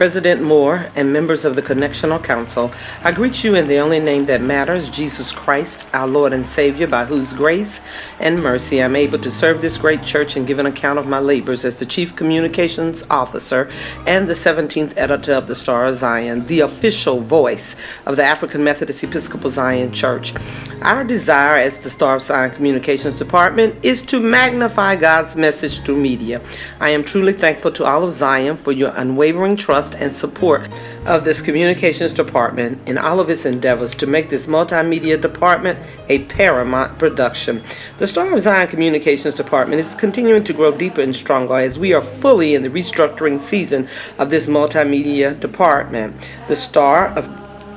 President Moore, and members of the Connectional Council, I greet you in the only name that matters, Jesus Christ, our Lord and Savior, by whose grace and mercy I'm able to serve this great church and give an account of my labors as the Chief Communications Officer and the 17th editor of the Star of Zion, the official voice of the African Methodist Episcopal Zion Church. Our desire as the Star of Zion Communications Department is to magnify God's message through media. I am truly thankful to all of Zion for your unwavering trust and support of this communications department in all of its endeavors to make this multimedia department a paramount production. The Star of Zion Communications Department is continuing to grow deeper and stronger as we are fully in the restructuring season of this multimedia department. The Star of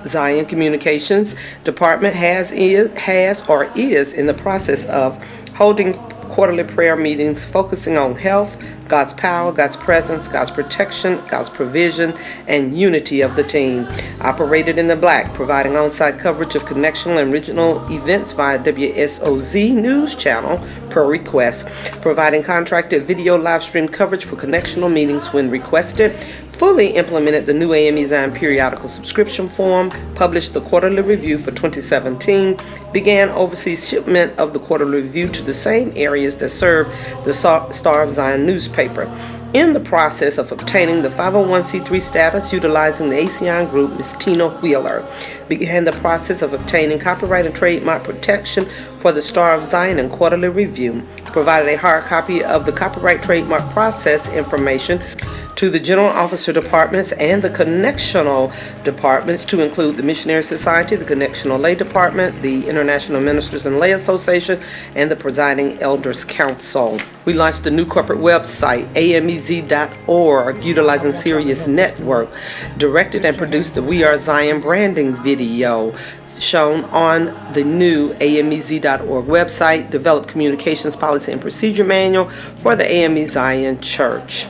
Zion Communications Department is in the process of holding quarterly prayer meetings focusing on health, God's power, God's presence, God's protection, God's provision, and unity of the team. Operated in the Black, providing on-site coverage of connectional and regional events via WSOZ News Channel per request. Providing contracted video live stream coverage for connectional meetings when requested. Fully implemented the new AME Zion periodical subscription form, published the quarterly review for 2017, began overseas shipment of the quarterly review to the same areas that serve the Star of Zion newspaper. In the process of obtaining the 501c3 status utilizing the ASEAN Group, Ms. Tina Wheeler began the process of obtaining copyright and trademark protection for the Star of Zion and quarterly review. Provided a hard copy of the copyright trademark process information to the General Officer Departments and the Connectional Departments to include the Missionary Society, the Connectional Lay Department, the International Ministers and Lay Association, and the Presiding Elders Council. We launched a new corporate website, amez.org, utilizing Sirius Network, directed and produced the We Are Zion branding video shown on the new amez.org website, developed communications policy and procedure manual for the AME Zion Church.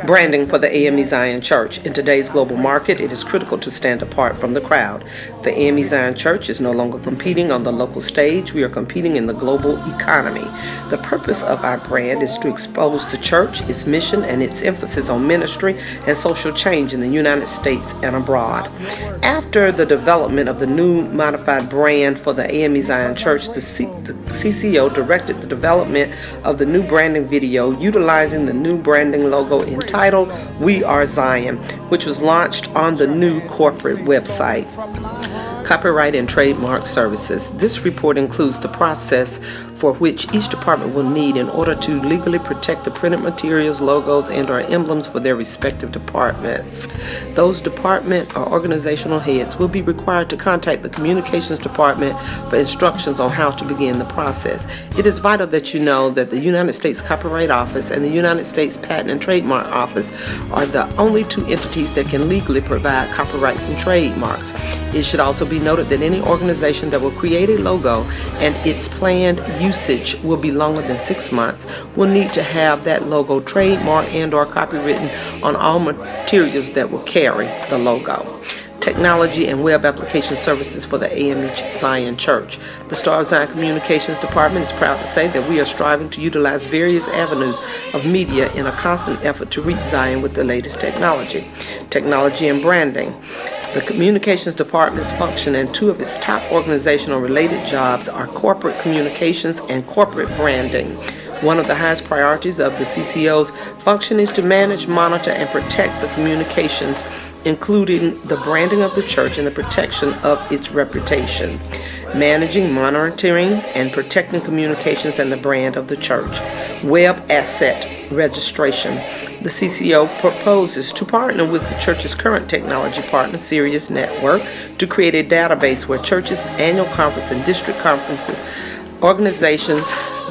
Branding for the AME Zion Church. In today's global market, it is critical to stand apart from the crowd. The AME Zion Church is no longer competing on the local stage. We are competing in the global economy. The purpose of our brand is to expose the church, its mission, and its emphasis on ministry and social change in the United States and abroad. After the development of the new modified brand for the AME Zion Church, the CCO directed the development of the new branding video utilizing the new branding logo entitled We Are Zion, which was launched on the new corporate website. Copyright and trademark services. This report includes the process for which each department will need in order to legally protect the printed materials, logos, and/or emblems for their respective departments. Those department or organizational heads will be required to contact the communications department for instructions on how to begin the process. It is vital that you know that the United States Copyright Office and the United States Patent and Trademark Office are the only two entities that can legally provide copyrights and trademarks. It should also be noted that any organization that will create a logo and its planned usage will be longer than 6 months will need to have that logo trademarked and/or copywritten on all materials that will carry the logo. Technology and web application services for the AME Zion Church. The Star of Zion Communications Department is proud to say that we are striving to utilize various avenues of media in a constant effort to reach Zion with the latest technology. Technology and branding. The Communications Department's function and two of its top organizational related jobs are corporate communications and corporate branding. One of the highest priorities of the CCO's function is to manage, monitor, and protect the communications, including the branding of the church and the protection of its reputation. Managing, monitoring, and protecting communications and the brand of the church. Web asset registration. The CCO proposes to partner with the church's current technology partner, Sirius Network, to create a database where churches, annual conference, and district conferences, organizations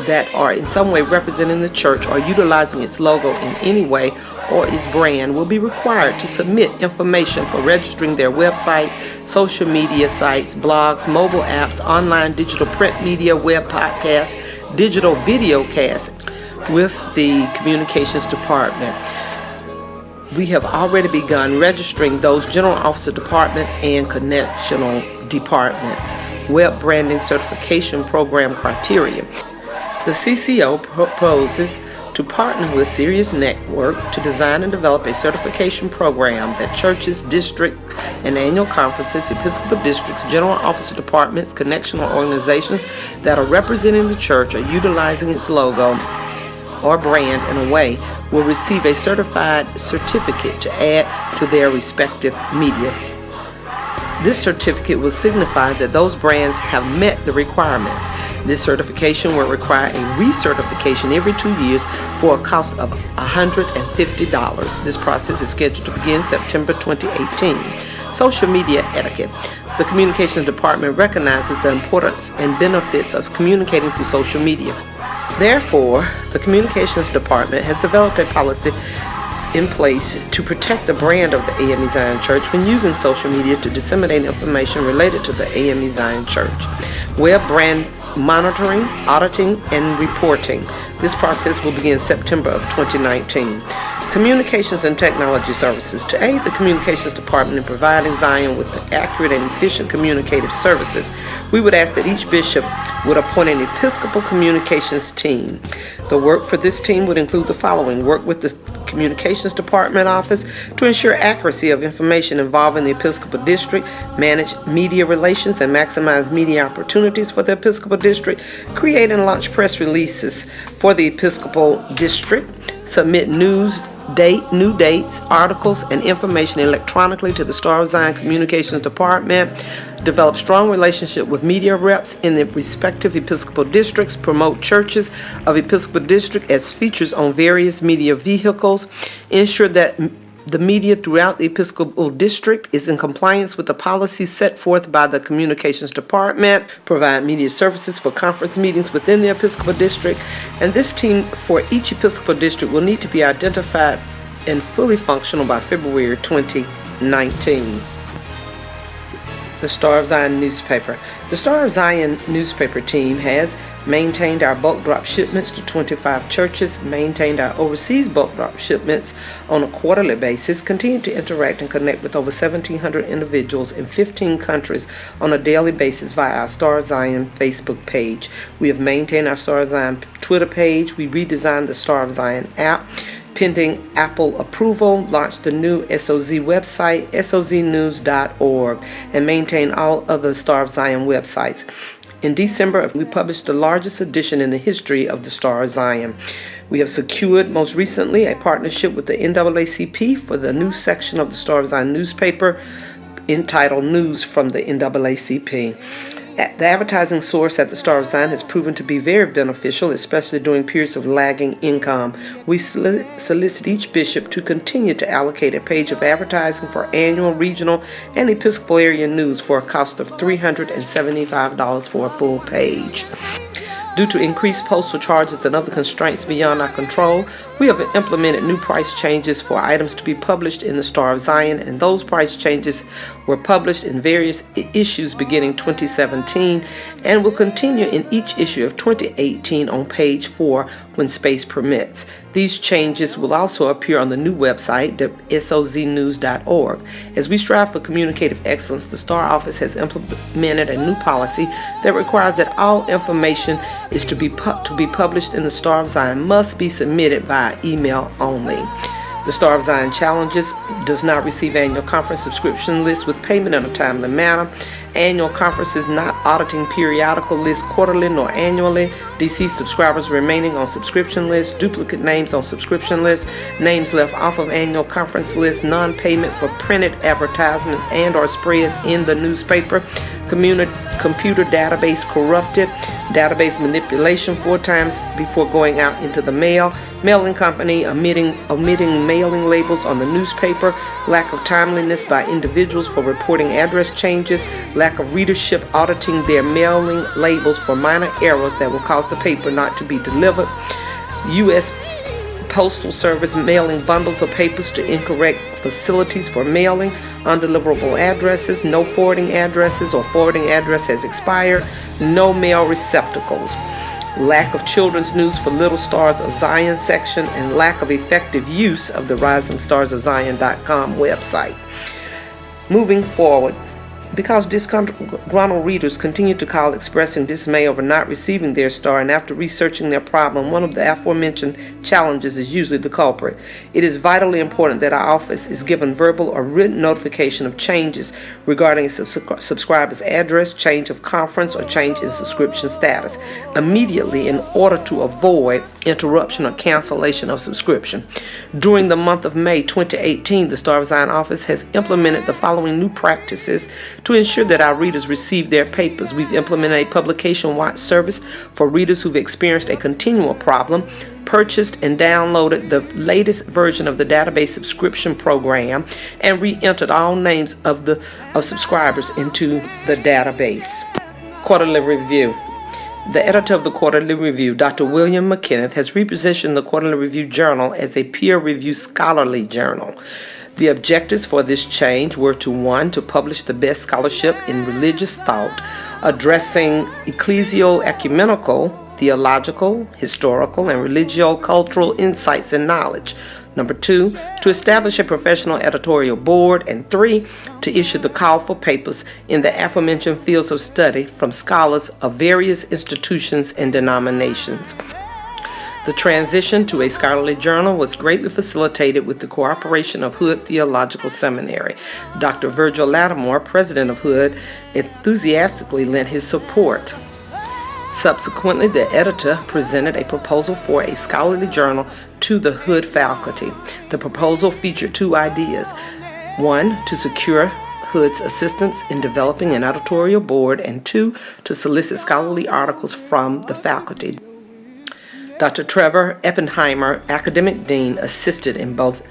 that are in some way representing the church or utilizing its logo in any way or its brand will be required to submit information for registering their website, social media sites, blogs, mobile apps, online digital print media, web podcasts, digital video casts with the communications department. We have already begun registering those general officer departments and connectional departments. Web branding certification program criteria. The CCO proposes to partner with Sirius Network to design and develop a certification program that churches, district, and annual conferences, Episcopal districts, general office departments, connectional organizations that are representing the church or utilizing its logo or brand in a way will receive a certified certificate to add to their respective media. This certificate will signify that those brands have met the requirements. This certification will require a recertification every 2 years for a cost of $150. This process is scheduled to begin September 2018. Social media etiquette. The Communications Department recognizes the importance and benefits of communicating through social media. Therefore, the Communications Department has developed a policy in place to protect the brand of the AME Zion Church when using social media to disseminate information related to the AME Zion Church. Web brand monitoring, auditing, and reporting. This process will begin September of 2019. Communications and technology services. To aid the Communications Department in providing Zion with accurate and efficient communicative services, we would ask that each bishop would appoint an Episcopal communications team. The work for this team would include the following: work with the Communications Department office to ensure accuracy of information involving the Episcopal district, manage media relations and maximize media opportunities for the Episcopal district, create and launch press releases for the Episcopal district, submit new dates, articles, and information electronically to the Star of Zion Communications Department, develop strong relationship with media reps in the respective Episcopal districts, promote churches of Episcopal district as features on various media vehicles, ensure that the media throughout the Episcopal district is in compliance with the policies set forth by the Communications Department, provide media services for conference meetings within the Episcopal district, and this team for each Episcopal district will need to be identified and fully functional by February 2019. The Star of Zion newspaper. The Star of Zion newspaper team has maintained our bulk drop shipments to 25 churches, maintained our overseas bulk drop shipments on a quarterly basis, continued to interact and connect with over 1,700 individuals in 15 countries on a daily basis via our Star of Zion Facebook page. We have maintained our Star of Zion Twitter page. We redesigned the Star of Zion app. Pending Apple approval, launched the new SoZ website, soznews.org, and maintain all other Star of Zion websites. In December, we published the largest edition in the history of the Star of Zion. We have secured, most recently, a partnership with the NAACP for the new section of the Star of Zion newspaper entitled News from the NAACP. The advertising source at the Star of Zion has proven to be very beneficial, especially during periods of lagging income. We solicit each bishop to continue to allocate a page of advertising for annual, regional, and Episcopal area news for a cost of $375 for a full page. Due to increased postal charges and other constraints beyond our control, we have implemented new price changes for items to be published in the Star of Zion, and those price changes were published in various issues beginning 2017 and will continue in each issue of 2018 on page 4 when space permits. These changes will also appear on the new website, soznews.org. As we strive for communicative excellence, the Star office has implemented a new policy that requires that all information is to be published in the Star of Zion must be submitted via email only. The Star of Zion Challenges does not receive annual conference subscription lists with payment in a timely manner. Annual conferences not auditing periodical lists quarterly nor annually. DC subscribers remaining on subscription lists. Duplicate names on subscription lists. Names left off of annual conference lists. Non-payment for printed advertisements and or spreads in the newspaper. Computer database corrupted. Database manipulation 4 times before going out into the mail. Mailing company omitting mailing labels on the newspaper. Lack of timeliness by individuals for reporting address changes. Lack of readership auditing their mailing labels for minor errors that will cause the paper not to be delivered. U.S. Postal Service mailing bundles of papers to incorrect facilities for mailing. Undeliverable addresses, no forwarding addresses, or forwarding address has expired. No mail receptacles. Lack of children's news for Little Stars of Zion section, and lack of effective use of the RisingStarsOfZion.com website. Moving forward, Because disgruntled readers continue to call expressing dismay over not receiving their star, and after researching their problem, one of the aforementioned challenges is usually the culprit. It is vitally important that our office is given verbal or written notification of changes regarding a subscriber's address, change of conference, or change in subscription status immediately in order to avoid interruption or cancellation of subscription. During the month of May 2018, the Star of Zion office has implemented the following new practices to ensure that our readers receive their papers. We've implemented a publication watch service for readers who've experienced a continual problem, purchased and downloaded the latest version of the database subscription program, and re-entered all names of subscribers into the database. Quarterly review. The editor of the Quarterly Review, Dr. William McKenneth, has repositioned the Quarterly Review Journal as a peer-reviewed scholarly journal. The objectives for this change were to publish the best scholarship in religious thought, addressing ecclesial-ecumenical, theological, historical, and religio-cultural insights and knowledge. 2, to establish a professional editorial board, and 3, to issue the call for papers in the aforementioned fields of study from scholars of various institutions and denominations. The transition to a scholarly journal was greatly facilitated with the cooperation of Hood Theological Seminary. Dr. Virgil Lattimore, president of Hood, enthusiastically lent his support. Subsequently, the editor presented a proposal for a scholarly journal to the Hood faculty. The proposal featured 2 ideas. 1, to secure Hood's assistance in developing an editorial board, and 2, to solicit scholarly articles from the faculty. Dr. Trevor Eppenheimer, academic dean, assisted in both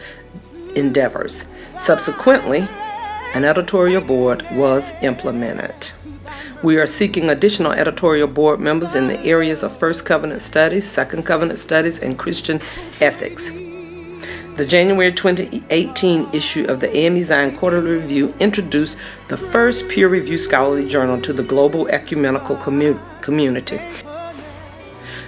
endeavors. Subsequently, an editorial board was implemented. We are seeking additional editorial board members in the areas of First Covenant Studies, Second Covenant Studies, and Christian Ethics. The January 2018 issue of the AME Zion Quarterly Review introduced the first peer-reviewed scholarly journal to the global ecumenical community.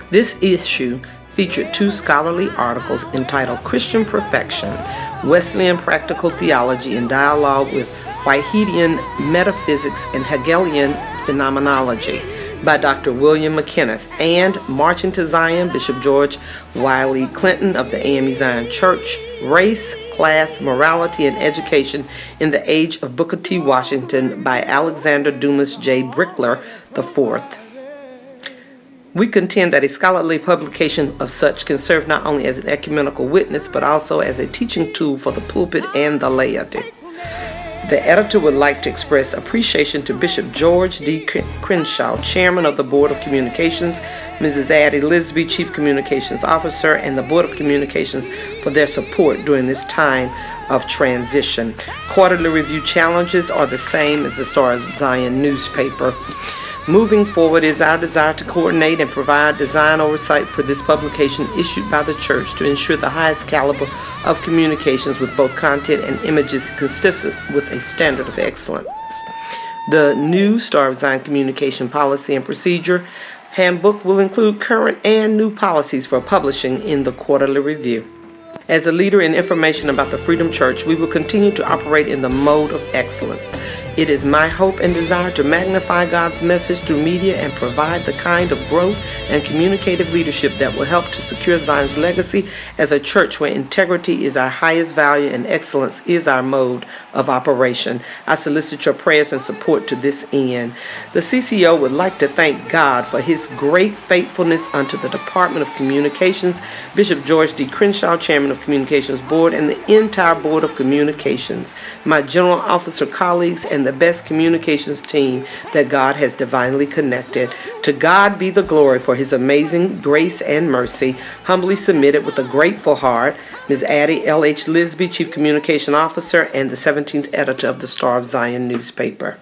This issue featured 2 scholarly articles entitled Christian Perfection, Wesleyan Practical Theology in Dialogue with Whiteheadian Metaphysics and Hegelian Phenomenology by Dr. William McKenneth, and Marching to Zion, Bishop George Wiley Clinton of the AME Zion Church, Race, Class, Morality, and Education in the Age of Booker T. Washington by Alexander Dumas J. Brickler IV. We contend that a scholarly publication of such can serve not only as an ecumenical witness, but also as a teaching tool for the pulpit and the laity. The editor would like to express appreciation to Bishop George D. Crenshaw, Chairman of the Board of Communications, Mrs. Addie Lisby, Chief Communications Officer, and the Board of Communications for their support during this time of transition. Quarterly review challenges are the same as the Star of Zion newspaper. Moving forward is our desire to coordinate and provide design oversight for this publication issued by the church to ensure the highest caliber of communications with both content and images consistent with a standard of excellence. The new Star of Zion Communication Policy and Procedure Handbook will include current and new policies for publishing in the Quarterly Review. As a leader in information about the Freedom Church, we will continue to operate in the mode of excellence. It is my hope and desire to magnify God's message through media and provide the kind of growth and communicative leadership that will help to secure Zion's legacy as a church where integrity is our highest value and excellence is our mode of operation. I solicit your prayers and support to this end. The CCO would like to thank God for his great faithfulness unto the Department of Communications, Bishop George D. Crenshaw, Chairman of Communications Board, and the entire Board of Communications, my general officer colleagues, and the best communications team that God has divinely connected. To God be the glory for his amazing grace and mercy. Humbly submitted with a grateful heart, Ms. Addie L.H. Lisby, Chief Communication Officer and the 17th editor of the Star of Zion newspaper.